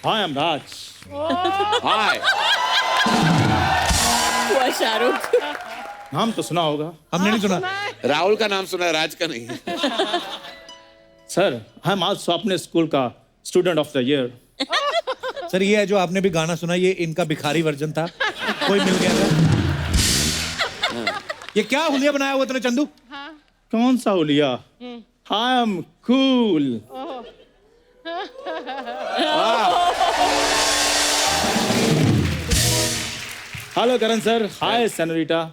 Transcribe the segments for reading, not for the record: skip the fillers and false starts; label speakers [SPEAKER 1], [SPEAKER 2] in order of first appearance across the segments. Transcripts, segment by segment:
[SPEAKER 1] Hi, I'm Raj.
[SPEAKER 2] हाय।
[SPEAKER 3] हुआ शाहरुख।
[SPEAKER 1] नाम तो सुना होगा.
[SPEAKER 4] हमने नहीं सुना.
[SPEAKER 2] राहुल का नाम सुना है, राज का नहीं.
[SPEAKER 1] सर, I'm also अपने स्कूल का student of the year.
[SPEAKER 4] Sir ये है जो आपने भी गाना सुना, ये इनका भिखारी वर्जन था, कोई मिल गया था. ये क्या हुलिया बनाया हुआ तूने चंदू?
[SPEAKER 1] कौन सा हुलिया? I am cool. Hello Karan sir. Hi senorita.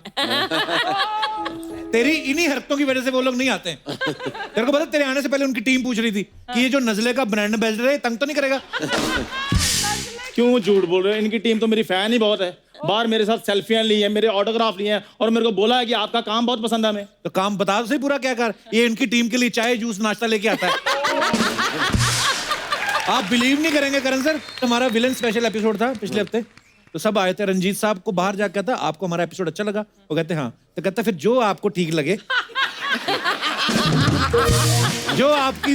[SPEAKER 4] तेरी इन्हीं हरकतों की वजह से वो लोग नहीं आते हैं. तेरे को पता तेरे आने से पहले उनकी टीम पूछ रही थी कि ये जो नजले का ब्रांड एम्बेसडर है तंग तो नहीं करेगा?
[SPEAKER 1] क्यों झूठ बोल रहे हो? इनकी टीम तो मेरी फैन ही बहुत है. बाहर मेरे साथ सेल्फियां ली हैं, मेरे ऑटोग्राफ लिए हैं और मेरे को बोला है कि आपका काम बहुत पसंद है हमें.
[SPEAKER 4] तो काम बता तो सही पूरा क्या कर. ये इनकी टीम के लिए चाय जूस नाश्ता लेके आता है. आप बिलीव नहीं करेंगे करण सर, हमारा विलन स्पेशल एपिसोड था पिछले हफ्ते, तो सब आए थे. रंजीत साहब को बाहर जाकर कहता आपको हमारा एपिसोड अच्छा लगा? वो कहते हाँ. तो कहता फिर जो आपको ठीक लगे, जो आपकी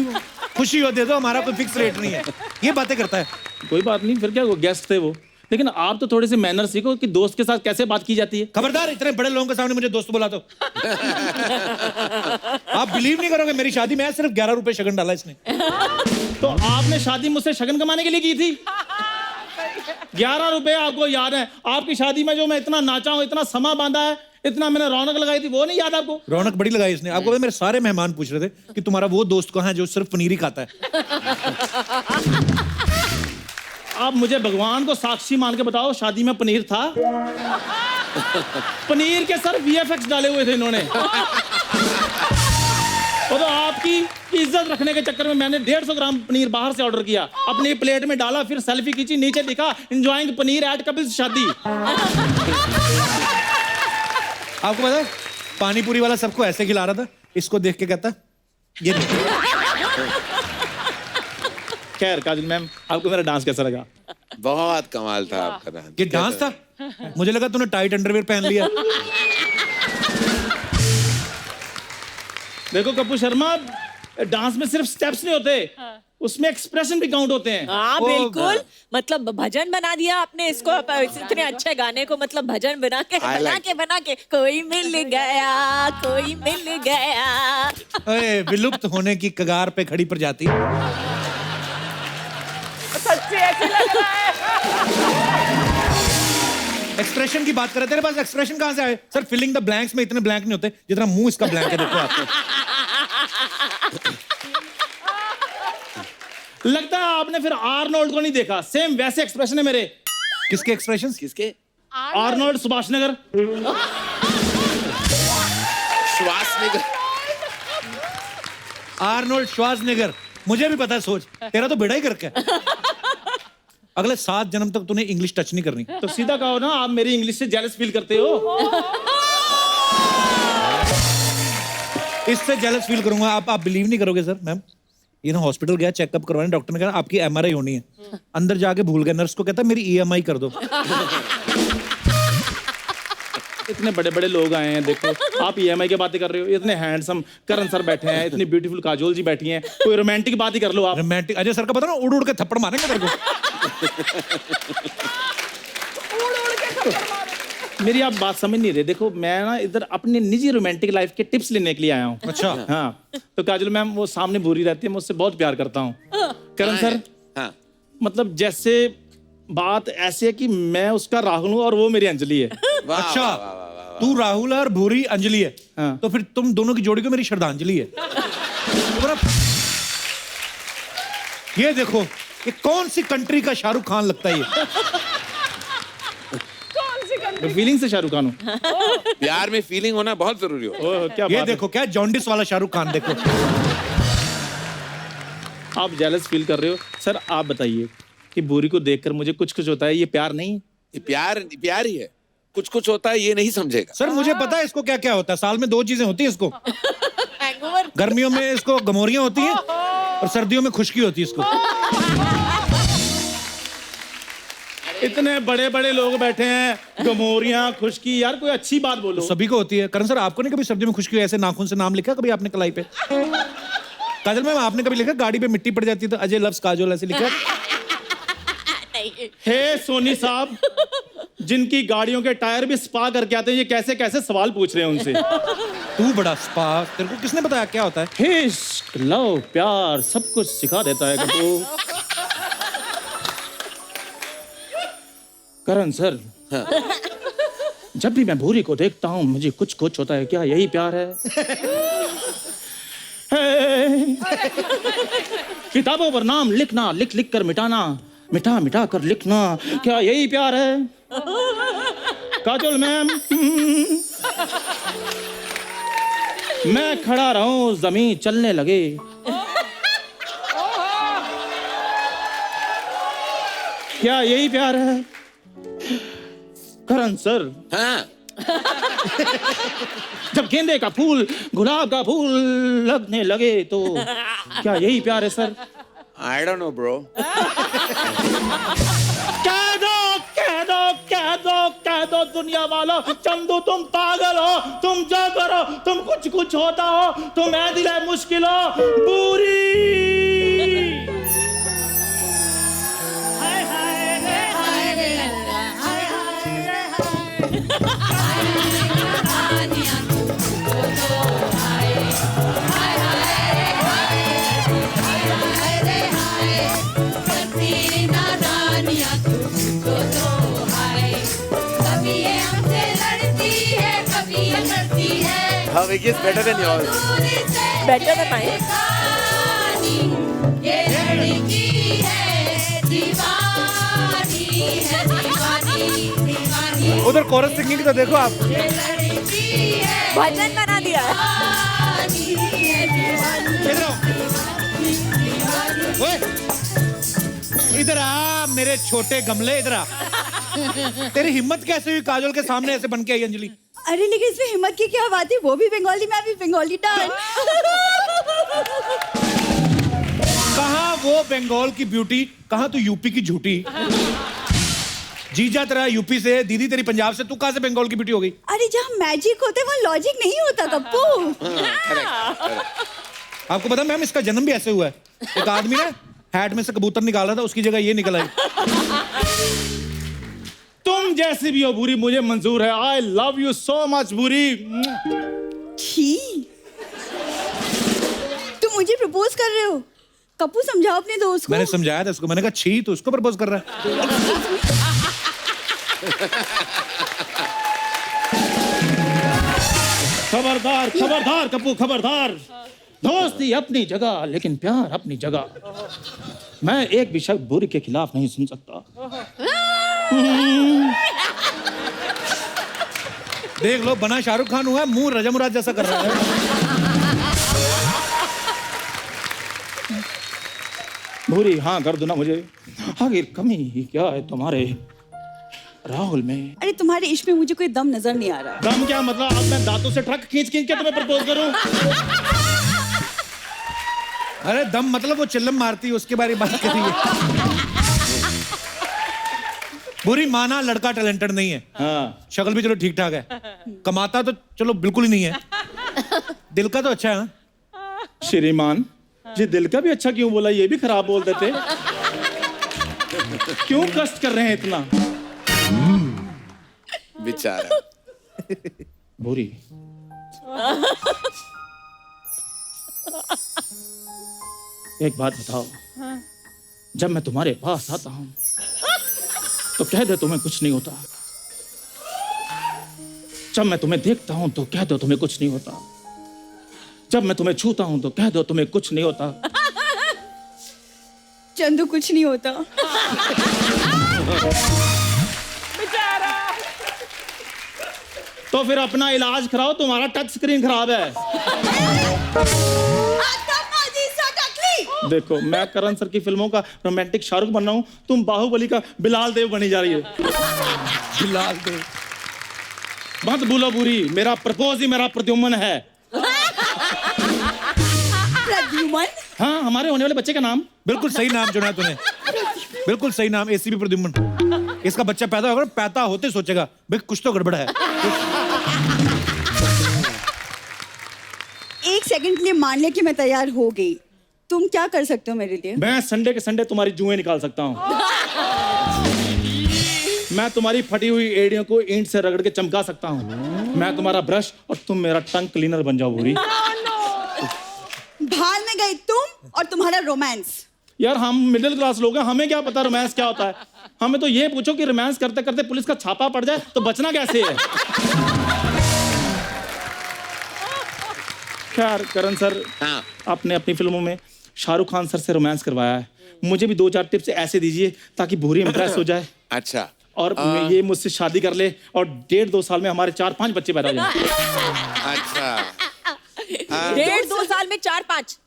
[SPEAKER 4] खुशी हो दे दो, हमारा कोई फिक्स रेट नहीं है. ये बातें करता है.
[SPEAKER 1] कोई बात नहीं, फिर क्या, वो गेस्ट थे वो. लेकिन आप तो थोड़े से मैनर सीखो कि दोस्त के साथ कैसे बात की जाती है.
[SPEAKER 4] खबरदार, इतने बड़े लोगों के सामने मुझे दोस्त बोला तो. आप बिलीव नहीं करोगे, मेरी शादी में सिर्फ 11 रुपए शगन डाला इसने.
[SPEAKER 1] तो आपने शादी मुझसे शगन कमाने के लिए की थी? 11 रुपए आपको याद है? आपकी शादी में जो मैं इतना नाचा हूँ, इतना समा बांधा है, इतना मैंने रौनक लगाई थी, वो नहीं याद आपको?
[SPEAKER 4] रौनक बड़ी लगाई इसने. आपको पता है, मेरे सारे मेहमान पूछ रहे थे कि तुम्हारा वो दोस्त कहाँ है जो सिर्फ पनीर ही खाता है.
[SPEAKER 1] आप मुझे भगवान को साक्षी मान के बताओ, शादी में पनीर था? पनीर के सर VFX डाले हुए थे इन्होंने. और तो आपकी इज्जत रखने के चक्कर में मैंने 150 ग्राम पनीर बाहर से ऑर्डर किया, अपनी प्लेट में डाला, फिर सेल्फी खींची, नीचे लिखा एंजॉयिंग पनीर एट कपिल्स शादी.
[SPEAKER 4] आपको पता है, पानीपुरी वाला सबको ऐसे खिला रहा था, इसको देख के कहता ये
[SPEAKER 1] खैर काजल मैम, आपको मेरा डांस कैसा लगा?
[SPEAKER 2] बहुत कमाल था आपका डांस.
[SPEAKER 4] ये डांस था. मुझे लगा तूने टाइट अंडरवेयर पहन लिया.
[SPEAKER 1] देखो कपूर शर्मा, डांस में सिर्फ स्टेप्स नहीं होते, उसमें एक्सप्रेशन भी काउंट होते हैं.
[SPEAKER 3] हाँ बिल्कुल. मतलब भजन बना दिया आपने इसको, इतने अच्छे गाने को मतलब भजन बना के कोई मिल गया, कोई मिल गया.
[SPEAKER 4] अरे विलुप्त होने की कगार पे खड़ी प्रजाति.
[SPEAKER 3] सच्ची ऐसे लग रहा है.
[SPEAKER 4] एक्सप्रेशन की बात कर रहे. तेरे पास एक्सप्रेशन कहां से आए? सर फिलिंग द ब्लैंक्स में इतने ब्लैंक नहीं होते जितना मुंह इसका ब्लैंक है. देखो आप.
[SPEAKER 1] लगता है आपने फिर आर्नोल्ड को नहीं देखा. सेम वैसे एक्सप्रेशन है मेरे.
[SPEAKER 4] किसके एक्सप्रेशन?
[SPEAKER 2] किसके?
[SPEAKER 1] आर्नोल्ड सुभाषनगर.
[SPEAKER 2] श्वासनगर.
[SPEAKER 4] Arnold Schwarzenegger. मुझे भी पता है. सोच, तेरा तो बेड़ा ही करके अगले 7 जन्म तक तूने इंग्लिश टच नहीं करनी.
[SPEAKER 1] तो सीधा कहो ना, आप मेरी इंग्लिश से जेलस फील करते हो.
[SPEAKER 4] इससे जेलस फील करूंगा. आप बिलीव नहीं करोगे सर. मैम ये ना हॉस्पिटल गया चेकअप करवाने, डॉक्टर ने कहा आपकी MRI होनी है. अंदर जाके भूल गया. नर्स को कहता मेरी EMI कर दो.
[SPEAKER 1] इतने बड़े बड़े लोग आए हैं, देखो आप EMI की बातें कर रहे हो. इतने हैंडसम करण सर बैठे हैं, इतनी ब्यूटीफुल काजोल जी बैठी हैं, कोई रोमांटिक बात ही कर लो आप.
[SPEAKER 4] रोमांटिक अजय सर का पता ना, उड़ उड़ के थप्पड़ मारेंगे तेरे को.
[SPEAKER 1] मेरी आप बात समझ नहीं रहे. देखो मैं ना इधर अपनी निजी रोमांटिक लाइफ के टिप्स लेने के लिए आया हूँ.
[SPEAKER 4] अच्छा.
[SPEAKER 1] हाँ, तो काजल मैम वो सामने भूरी रहती है, मैं उससे बहुत प्यार करता हूँ. करण सर,
[SPEAKER 2] हाँ.
[SPEAKER 1] मतलब जैसे बात ऐसे है कि मैं उसका राहुल हूँ और वो मेरी अंजलि है.
[SPEAKER 2] वाह,
[SPEAKER 4] अच्छा.
[SPEAKER 2] वाह, वाह, वाह, वाह.
[SPEAKER 4] तू राहुल और भूरी अंजलि है.
[SPEAKER 1] हाँ.
[SPEAKER 4] तो फिर तुम दोनों की जोड़ी को मेरी श्रद्धांजलि है. ये देखो, ये कौन सी कंट्री का शाहरुख खान लगता है ये.
[SPEAKER 1] तो फीलिंग से शाहरुख खान हूँ.
[SPEAKER 2] प्यार में फीलिंग होना बहुत जरूरी हो.
[SPEAKER 1] क्या
[SPEAKER 4] ये
[SPEAKER 1] बात है.
[SPEAKER 4] देखो क्या जॉन्डिस वाला शाहरुख खान. देखो
[SPEAKER 1] आप जेलस फील कर रहे हो. सर आप बताइए कि भूरी को देखकर मुझे कुछ कुछ होता है, ये प्यार नहीं?
[SPEAKER 2] ये प्यार ही है. कुछ कुछ होता है, ये नहीं समझेगा.
[SPEAKER 4] सर मुझे पता है इसको क्या क्या होता है. साल में 2 चीजें होती है इसको.
[SPEAKER 3] हैंगओवर.
[SPEAKER 4] गर्मियों में इसको गमोरियां होती हैं और सर्दियों में खुश्की होती है इसको.
[SPEAKER 1] इतने बड़े बड़े लोग बैठे हैं, गमोरियां, खुशकी, यार कोई अच्छी बात बोलो.
[SPEAKER 4] सभी को होती है. करण सर आपको नहीं कभी सर्दियों में खुश्की हुई ऐसे नाखून से नाम लिखा कभी आपने कलाई पे? काजल मैम आपने कभी लिखा गाड़ी पे मिट्टी पड़ जाती है तो अजय लव्स काजोल ऐसे लिखा?
[SPEAKER 3] नहीं।
[SPEAKER 1] हे सोनी साहब, जिनकी गाड़ियों के टायर भी स्पा करके आते हैं, ये कैसे कैसे सवाल पूछ रहे हैं उनसे।
[SPEAKER 4] तू बड़ा स्पा, तेरे को किसने बताया क्या होता है?
[SPEAKER 1] इश्क, लव, प्यार सब कुछ सिखा देता है कपूर। करण सर, जब भी मैं भूरी को देखता हूँ मुझे कुछ कुछ होता है। क्या यही प्यार है? किताबों पर नाम लिखना, लिख लिख कर मिटाना, मिटा मिटा कर लिखना, क्या यही प्यार है? काजोल मैम, मैं खड़ा रहूं जमीन चलने लगे, क्या यही प्यार है? करण सर,
[SPEAKER 2] हाँ,
[SPEAKER 1] जब गेंदे का फूल गुलाब का फूल लगने लगे तो क्या यही प्यार है sir?
[SPEAKER 2] I don't know, bro.
[SPEAKER 1] कह दो कह दो कह दो कह दो दुनिया वालों, चंदू तुम पागल हो, तुम जो करो तुम कुछ कुछ होता हो, तुम ऐ दिल है मुश्किल हो पूरी।
[SPEAKER 2] Her wig is better than yours.
[SPEAKER 3] Better है माई।
[SPEAKER 4] उधर कोरस सिंगिंग तो देखो आप।
[SPEAKER 3] भजन बना दिया।
[SPEAKER 4] इधर आओ। ओए, इधर आ मेरे छोटे गमले, इधर आ। तेरी हिम्मत कैसे हुई काजोल के सामने ऐसे बन के आई अंजलि?
[SPEAKER 5] अरे लेकिन इसमें हिम्मत की क्या बात है, वो भी बंगाली, मैं भी बंगाली डांस।
[SPEAKER 4] कहाँ वो बंगाल की ब्यूटी, कहाँ तू यूपी की झूठी। जीजा तेरा यूपी से, दीदी तेरी पंजाब से, तू कहाँ से बंगाल की ब्यूटी हो गई?
[SPEAKER 5] अरे जहाँ मैजिक होता है वहाँ लॉजिक नहीं होता कप्पू।
[SPEAKER 4] आपको पता मैम, इसका जन्म भी ऐसे हुआ है। एक आदमी ना हैट में से कबूतर निकाल रहा था, उसकी जगह ये निकल आई।
[SPEAKER 1] तुम जैसी भी हो भूरी मुझे मंजूर है। I love you so much भूरी।
[SPEAKER 5] छी, तुम मुझे प्रपोज कर रहे हो? कप्पू समझाओ अपने दोस्त को।
[SPEAKER 4] मैंने समझाया था उसको, मैंने कहा छी, तो उसको प्रपोज कर रहा है।
[SPEAKER 1] खबरदार खबरदार कप्पू, खबरदार। दोस्ती अपनी जगह लेकिन प्यार अपनी जगह। मैं एक भी शब्द बुरी के खिलाफ नहीं सुन सकता।
[SPEAKER 4] देख लो, बना शाहरुख खान हुआ है, मुंह रजा मुराद जैसा कर रहा है।
[SPEAKER 1] भूरी हाँ कर दो ना मुझे, आखिर कमी क्या है तुम्हारे राहुल में?
[SPEAKER 5] अरे तुम्हारे इश्क में मुझे कोई दम नजर नहीं आ रहा।
[SPEAKER 1] दम क्या मतलब? अब मैं दांतों से ट्रक खींच खींच के तुम्हें प्रपोज करूं?
[SPEAKER 4] अरे दम मतलब वो चिल्लम मारती है, उसके बारे में बात करिए। बुरी माना लड़का टैलेंटेड नहीं है,
[SPEAKER 1] हाँ।
[SPEAKER 4] शक्ल भी चलो ठीक ठाक है, कमाता तो चलो बिल्कुल ही नहीं है, दिल का तो अच्छा है।
[SPEAKER 1] श्रीमान जी, दिल का भी अच्छा क्यों बोला? ये भी खराब बोल देते। क्यों कष्ट कर रहे हैं इतना?
[SPEAKER 2] बेचारा।
[SPEAKER 1] भूरी, एक बात बताओ, जब मैं तुम्हारे पास आता हूं तो कह दो तुम्हें कुछ नहीं होता। जब मैं तुम्हें देखता हूं तो कह दो तुम्हें कुछ नहीं होता। जब मैं तुम्हें छूता हूं तो कह दो तुम्हें कुछ नहीं होता।
[SPEAKER 5] चंदू कुछ नहीं होता।
[SPEAKER 1] तो फिर अपना इलाज कराओ, तुम्हारा टच स्क्रीन खराब है। देखो, मैं करण सर की फिल्मों का रोमांटिक शाहरुख बन रहा हूं, तुम बाहुबली का बिलाल देव बनी जा रही है।
[SPEAKER 4] बिलाल देव।
[SPEAKER 1] मत भूलो बुरी, मेरा प्रपोज ही मेरा प्रद्युम्न है।
[SPEAKER 5] प्रद्युम्न?
[SPEAKER 1] हाँ, हमारे होने वाले बच्चे का नाम।
[SPEAKER 4] बिल्कुल सही नाम चुना है तूने, बिल्कुल सही नाम, एसीपी प्रद्युम्न। इसका बच्चा पैदा होगा, पैदा होते सोचेगा भाई कुछ तो गड़बड़ है।
[SPEAKER 5] एक सेकंड के लिए मान लिया कि मैं तैयार हो गई, तुम क्या कर सकते हो मेरे लिए?
[SPEAKER 1] मैं संडे के संडे तुम्हारी जुएं निकाल सकता हूँ। मैं तुम्हारी फटी हुई एड़ियों को ईंट से रगड़ के चमका सकता हूँ। मैं तुम्हारा ब्रश और तुम मेरा टंग क्लीनर बन जाओ भूरी।
[SPEAKER 5] भाड़ में गई तुम और तुम्हारा रोमांस।
[SPEAKER 1] यार हम मिडिल क्लास लोग हैं, हमें क्या पता रोमांस क्या होता है। हमें तो ये पूछो कि रोमांस करते करते पुलिस का छापा पड़ जाए तो बचना कैसे है। खैर करण सर,
[SPEAKER 2] हाँ।
[SPEAKER 1] आपने अपनी फिल्मों में शाहरुख खान सर से रोमांस करवाया है, मुझे भी 2-4 टिप्स ऐसे दीजिए ताकि भूरी इंप्रेस हो जाए
[SPEAKER 2] अच्छा।
[SPEAKER 1] और ये मुझसे शादी कर ले और 1.5-2 साल में हमारे 4-5 बच्चे पैदा हो जाए।
[SPEAKER 2] अच्छा
[SPEAKER 3] 1.5-2 साल में 4-5।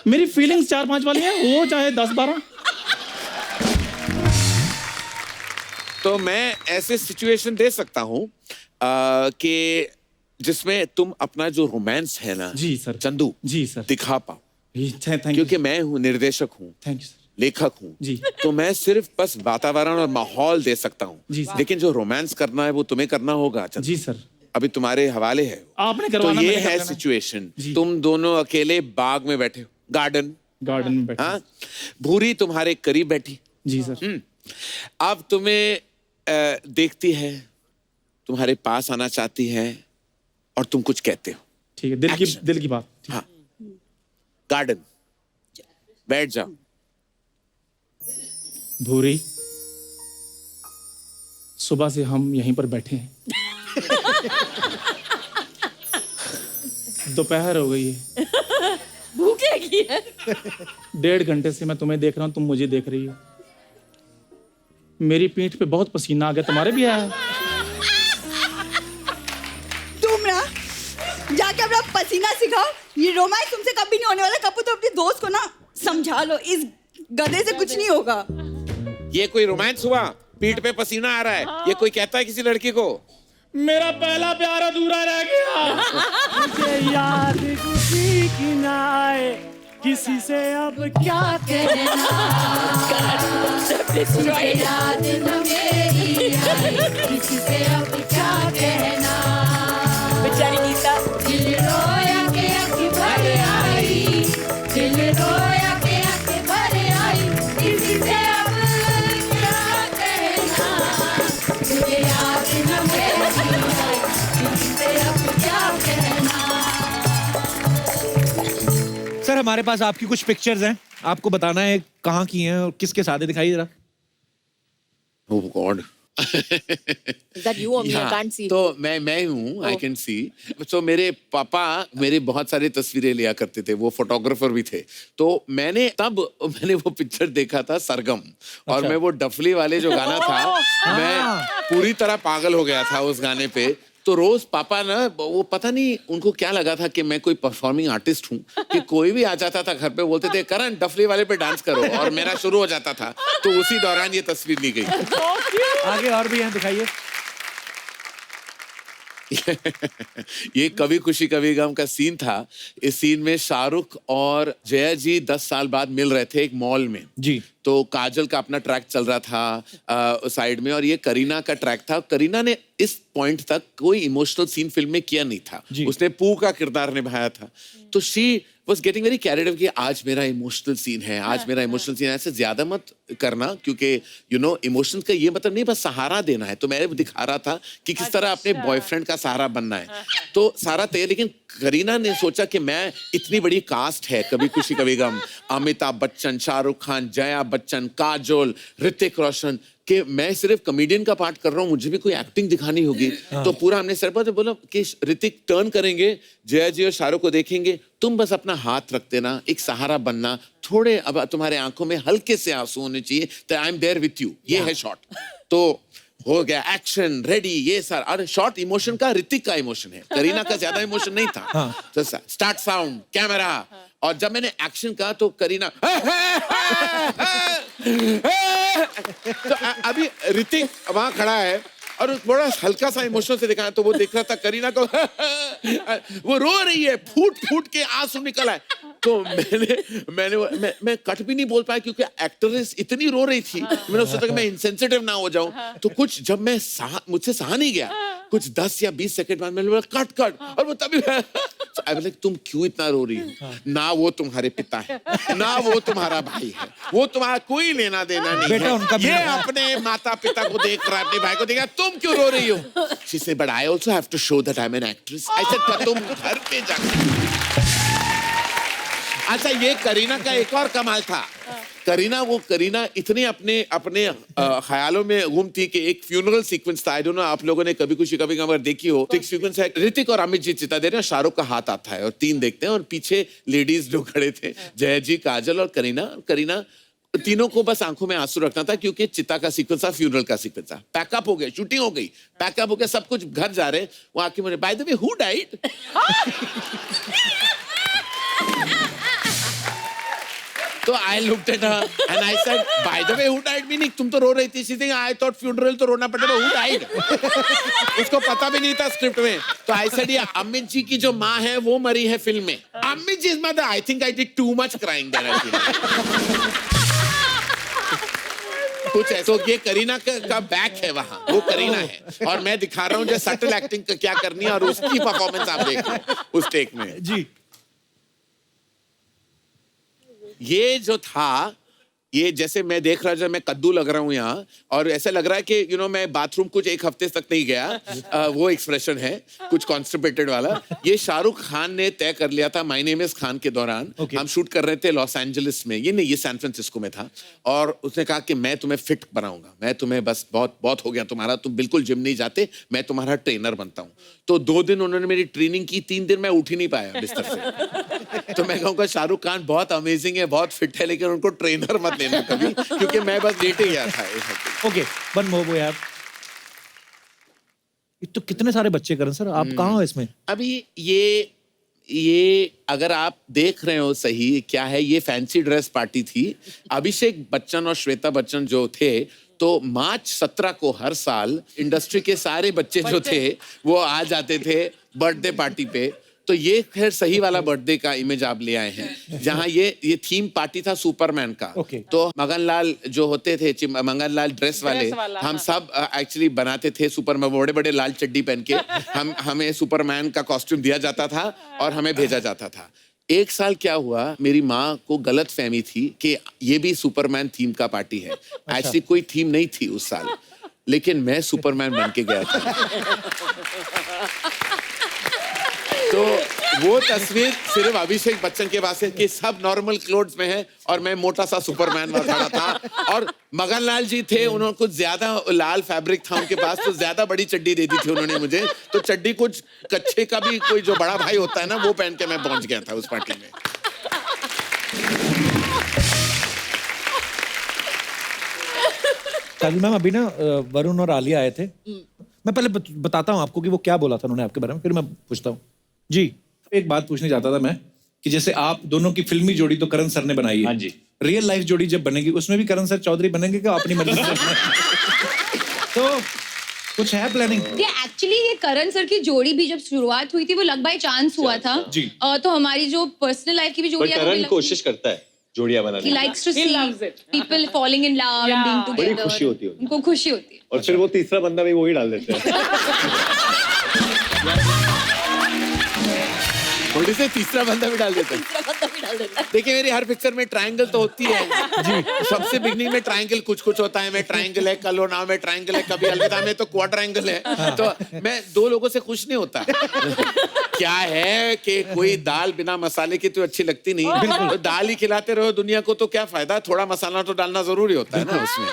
[SPEAKER 1] मेरी फीलिंग्स 4-5 वाली है, वो चाहे 10-12।
[SPEAKER 2] तो मैं ऐसे सिचुएशन दे सकता हूँ कि जिसमें तुम अपना जो रोमांस है ना
[SPEAKER 1] जी सर।
[SPEAKER 2] चंदू
[SPEAKER 1] जी सर।
[SPEAKER 2] दिखा पाओ,
[SPEAKER 1] थैंक यू।
[SPEAKER 2] क्योंकि मैं हूँ निर्देशक हूँ,
[SPEAKER 1] थैंक यू सर।
[SPEAKER 2] लेखक हूँ
[SPEAKER 1] जी।
[SPEAKER 2] तो मैं सिर्फ बस वातावरण और माहौल दे सकता
[SPEAKER 1] जी
[SPEAKER 2] हूँ,
[SPEAKER 1] सर।
[SPEAKER 2] लेकिन जो रोमांस करना है वो तुम्हें करना होगा चंदू।
[SPEAKER 1] जी सर।
[SPEAKER 2] अभी तुम्हारे हवाले है।
[SPEAKER 1] आपने
[SPEAKER 2] तो
[SPEAKER 1] करवाना,
[SPEAKER 2] ये
[SPEAKER 1] मैंने कर
[SPEAKER 2] है
[SPEAKER 1] लेना।
[SPEAKER 2] सिचुएशन,
[SPEAKER 1] जी।
[SPEAKER 2] तुम दोनों अकेले बाग में बैठे हो, गार्डन
[SPEAKER 1] में बैठे।
[SPEAKER 2] हाँ, भूरी तुम्हारे करीब बैठी।
[SPEAKER 1] जी सर।
[SPEAKER 2] अब तुम्हें देखती है, तुम्हारे पास आना चाहती है और तुम कुछ कहते हो।
[SPEAKER 1] ठीक है, दिल की बात।
[SPEAKER 2] हाँ, गार्डन बैठ जाओ।
[SPEAKER 1] भूरी, सुबह से हम यहीं पर बैठे हैं। दोपहर हो गई है,
[SPEAKER 3] भूख लगी है।
[SPEAKER 1] 1.5 घंटे से मैं तुम्हें देख रहा हूँ, तुम मुझे देख रही हो। मेरी पीठ पे बहुत पसीना आ गया, तुम्हारे भी आया?
[SPEAKER 5] तुम ना जाके अपना पसीना सिखाओ, ये रोमांस तुमसे कभी नहीं होने वाला। कपूर तो अपने दोस्त को ना समझा लो, इस गधे से कुछ नहीं होगा।
[SPEAKER 2] ये कोई रोमांस हुआ? पीठ पे पसीना आ रहा है, ये कोई कहता है किसी लड़की को?
[SPEAKER 1] मेरा पहला प्यार अधूरा रह गया।
[SPEAKER 6] मुझे याद किसी की ना आए, किसी से अब क्या कहना।
[SPEAKER 3] मुझे
[SPEAKER 7] याद न मेरी आई, किसी से अब क्या कहना।
[SPEAKER 3] बेचारी गीता।
[SPEAKER 7] दिल रोया के अखी भर आई, दिल रोया के अखी भर आई, किसी से अब क्या कहना। मुझे याद न मेरी आई, किसी से अब क्या कहना।
[SPEAKER 4] सर हमारे पास आपकी कुछ पिक्चर्स हैं, आपको बताना है कहाँ की हैं और किसके साथ है, दिखाइए जरा।
[SPEAKER 2] Oh God.
[SPEAKER 3] Is that you or me? I can't see.
[SPEAKER 2] तो मैं हूँ, I can see. तो मेरे पापा मेरे बहुत सारी तस्वीरें लिया करते थे, वो फोटोग्राफर भी थे। तो मैंने वो पिक्चर देखा था सरगम, और मैं वो डफली वाले जो गाना था, मैं पूरी तरह पागल हो गया था उस गाने पे। तो रोज पापा ना, वो पता नहीं उनको क्या लगा था कि मैं कोई परफॉर्मिंग आर्टिस्ट हूँ, कि कोई भी आ जाता था घर पे, बोलते थे करण डफली वाले पे डांस करो, और मेरा शुरू हो जाता था। तो उसी दौरान ये तस्वीर ली गई।
[SPEAKER 4] आगे और भी हैं, दिखाइए।
[SPEAKER 2] ये कभी खुशी कभी गम का सीन था। इस सीन में शाहरुख और जया जी 10 साल बाद मिल रहे थे एक मॉल में
[SPEAKER 4] जी।
[SPEAKER 2] तो काजल का अपना ट्रैक चल रहा था साइड में, और ये करीना का ट्रैक था। करीना ने इस पॉइंट तक कोई इमोशनल सीन फिल्म में किया नहीं था, उसने पू का किरदार निभाया था। तो she was getting very carried away कि आज मेरा इमोशनल सीन है, आज मेरा इमोशनल सीन है। ऐसे ज्यादा मत करना, क्योंकि यू नो इमोशंस का ये मतलब नहीं बस सहारा देना है। तो मैं दिखा रहा था कि किस तरह अपने बॉयफ्रेंड का सहारा बनना है। तो सारा तय, लेकिन करीना ने सोचा कि मैं इतनी बड़ी कास्ट है, कभी खुशी कभी गम, अमिताभ बच्चन, शाहरुख खान, जया बच्चन, काजोल, ऋतिक रोशन, कि मैं सिर्फ कॉमेडियन का पार्ट कर रहा हूँ, मुझे भी कोई एक्टिंग दिखानी होगी। तो पूरा हमने सर पर बोला कि ऋतिक टर्न करेंगे, जया जी और शाहरुख को देखेंगे, तुम बस अपना हाथ रख देना, एक सहारा बनना, थोड़े अब तुम्हारे आंखों में हल्के से आंसू होने चाहिए, तो I am there with you. ये है शॉट। तो हो गया एक्शन रेडी, ये सारा। अरे शॉर्ट इमोशन का ऋतिक का इमोशन है, करीना का ज्यादा इमोशन नहीं था। तो स्टार्ट साउंड कैमरा, और जब मैंने एक्शन कहा तो करीना तो अभी ऋतिक वहां खड़ा है और थोड़ा हल्का सा इमोशन से दिखाया, तो वो देख रहा था करीना को वो रो रही है, फूट फूट के आंसू निकल आए। तो मैं कट भी नहीं बोल पाया क्योंकि एक्ट्रेस इतनी रो रही थी। मैंने सोचा कि मैं इनसेंसिटिव ना हो जाऊं, तो कुछ जब मैं मुझसे सहा नहीं गया, कुछ 10 या 20 सेकंड बाद मैंने बोला कट, और वो तभी तुम क्यों इतना रो रही हो? ना वो तुम्हारे पिता है, ना वो तुम्हारा भाई है, वो तुम्हारा कोई लेना देना नहीं
[SPEAKER 4] बेटा,
[SPEAKER 2] है।
[SPEAKER 4] उनका
[SPEAKER 2] ये अपने माता पिता को देख रहा है, अपने भाई को देख रहा है, तुम क्यों रो रही हो? She said, but I also have to show that I'm an actress. I said, पर तुम घर पे जाकर। अच्छा, ये करीना का एक और कमाल था। करीना इतने अपने ख्यालों में गुम थी कि एक फ्यूनरल सीक्वेंस था। आई डोंट नो आप लोगों ने कभी खुशी कभी गम अगर देखी हो, तो एक सीक्वेंस है, ऋतिक और अमित जी चिता दे रहे हैं, शाहरुख का हाथ आता है और 3 देखते हैं, और पीछे लेडीज जो खड़े थे, जया जी, काजल और करीना तीनों को बस आंखों में आंसू रखना था क्योंकि चिता का सीक्वेंस था, फ्यूनरल का सीक्वेंस था। पैकअप हो गया, शूटिंग हो गई, पैकअप हो गया, सब कुछ, घर जा रहे हैं। वो आके मुझे, by the way who died? तो I looked at her and I said, by the way who died meaning तुम तो रो रही थी। She think I thought funeral तो रोना पड़ेगा, हु डाइड? उसको पता भी नहीं था स्क्रिप्ट में। तो आई सेड, ये अमित जी की जो माँ है वो मरी है फिल्म में। Amit ji is mother. I think I did too much crying there. कुछ है तो ये करीना का बैक है वहां, वो करीना है, और मैं दिखा रहा हूँ जो सटल एक्टिंग क्या करनी है, और उसकी परफॉर्मेंस आप देख लो उस टेक में।
[SPEAKER 4] जी,
[SPEAKER 2] ये जो था, ये जैसे मैं देख रहा, जब मैं कद्दू लग रहा हूँ यहाँ, और ऐसा लग रहा है कि मैं बाथरूम कुछ 1 हफ्ते तक नहीं गया, वो एक्सप्रेशन है कुछ कॉन्स्टिपेटेड वाला। ये शाहरुख खान ने तय कर लिया था माय नेम इज खान के दौरान। हम शूट कर रहे थे लॉस एंजलिस में, ये सैन फ्रांसिस्को में था, और उसने कहा कि मैं तुम्हें फिट बनाऊंगा, मैं तुम्हें बस बहुत हो गया तुम्हारा, तुम बिल्कुल जिम नहीं जाते, मैं तुम्हारा ट्रेनर बनता हूँ। तो 2 दिन उन्होंने मेरी ट्रेनिंग की, 3 दिन मैं उठ ही नहीं पाया बिस्तर से। तो मैं कहूँगा शाहरुख खान बहुत अमेजिंग है, बहुत फिट है, लेकिन उनको ट्रेनर मत लेना कभी, क्योंकि मैं बस लेटे गया था।
[SPEAKER 4] ओके, वन मोर यार। तो कितने सारे बच्चे करण सर, आप कहाँ हो इसमें?
[SPEAKER 2] अभी ये अगर आप देख रहे हो सही क्या है, ये फैंसी ड्रेस पार्टी थी। अभिषेक बच्चन और श्वेता बच्चन जो थे, तो मार्च 17 को हर साल इंडस्ट्री के सारे बच्चे जो थे वो आ जाते थे बर्थडे पार्टी पे। तो ये खैर सही वाला बर्थडे का इमेज आप ले आए हैं, जहाँ ये थीम पार्टी था सुपरमैन का। तो मगनलाल जो होते थे, मगनलाल ड्रेस वाले, हम सब एक्चुअली बनाते थे सुपरमैन, बड़े बड़े लाल चड्डी पहन के हमें सुपरमैन का कॉस्ट्यूम दिया जाता था और हमें भेजा जाता था। एक साल क्या हुआ, मेरी माँ को गलत फहमी थी कि ये भी सुपरमैन थीम का पार्टी है। एक्चुअली कोई थीम नहीं थी उस साल, लेकिन मैं सुपरमैन बन के गया था। तो वो तस्वीर सिर्फ अभिषेक बच्चन के पास है कि सब नॉर्मल क्लोथ्स में है और मैं मोटा सा सुपरमैन में खड़ा था। और मगनलाल जी थे, उन्होंने कुछ ज्यादा लाल फैब्रिक था उनके पास, तो ज्यादा बड़ी चड्डी दे दी थी उन्होंने मुझे। तो चड्डी कुछ कच्चे का भी कोई जो बड़ा भाई होता है ना, वो पहन के मैं पहुंच गया था उस पार्टी में।
[SPEAKER 4] काजल मैम, अभी ना वरुण और आलिया आए थे। मैं पहले बताता हूँ आपको कि वो क्या बोला था उन्होंने आपके बारे में, फिर मैं पूछता हूँ। जी, एक बात पूछने जाता था मैं कि जैसे आप दोनों की फिल्मी जोड़ी तो करण सर ने बनाई है। हाँ जी। रियल लाइफ जोड़ी जब बनेगी उसमें भी करण सर चौधरी बनेंगे क्या अपनी मर्जी से? तो कुछ है प्लानिंग?
[SPEAKER 8] एक्चुअली ये करण सर की जोड़ी भी जब शुरुआत हुई थी वो लक बाय चांस हुआ था
[SPEAKER 4] जी।
[SPEAKER 8] तो हमारी जो पर्सनल लाइफ की भी जोड़ी
[SPEAKER 9] करण कोशिश करता है जोड़ियां बनाने की।
[SPEAKER 8] He likes to see people falling in love and being together.
[SPEAKER 9] बड़ी खुशी होती है
[SPEAKER 8] उनको खुशी होती है।
[SPEAKER 9] और फिर वो तीसरा बंदा भी वही डाल देते हैं।
[SPEAKER 2] थोड़ी से तीसरा बंदा भी डाल देता है। देखिए मेरी हर पिक्चर में ट्रायंगल तो होती है जी। सबसे बिगनिंग में ट्रायंगल कुछ होता है। मैं ट्रायंगल है, कल हो नाव में ट्रायंगल है, कभी अलविदा में तो क्वाड्रायंगल है। तो मैं 2 लोगों से खुश नहीं होता। क्या है कि कोई दाल बिना मसाले की तो अच्छी लगती नहीं, तो दाल ही खिलाते रहो दुनिया को तो क्या फायदा, थोड़ा मसाला तो डालना जरूरी होता है ना उसमें।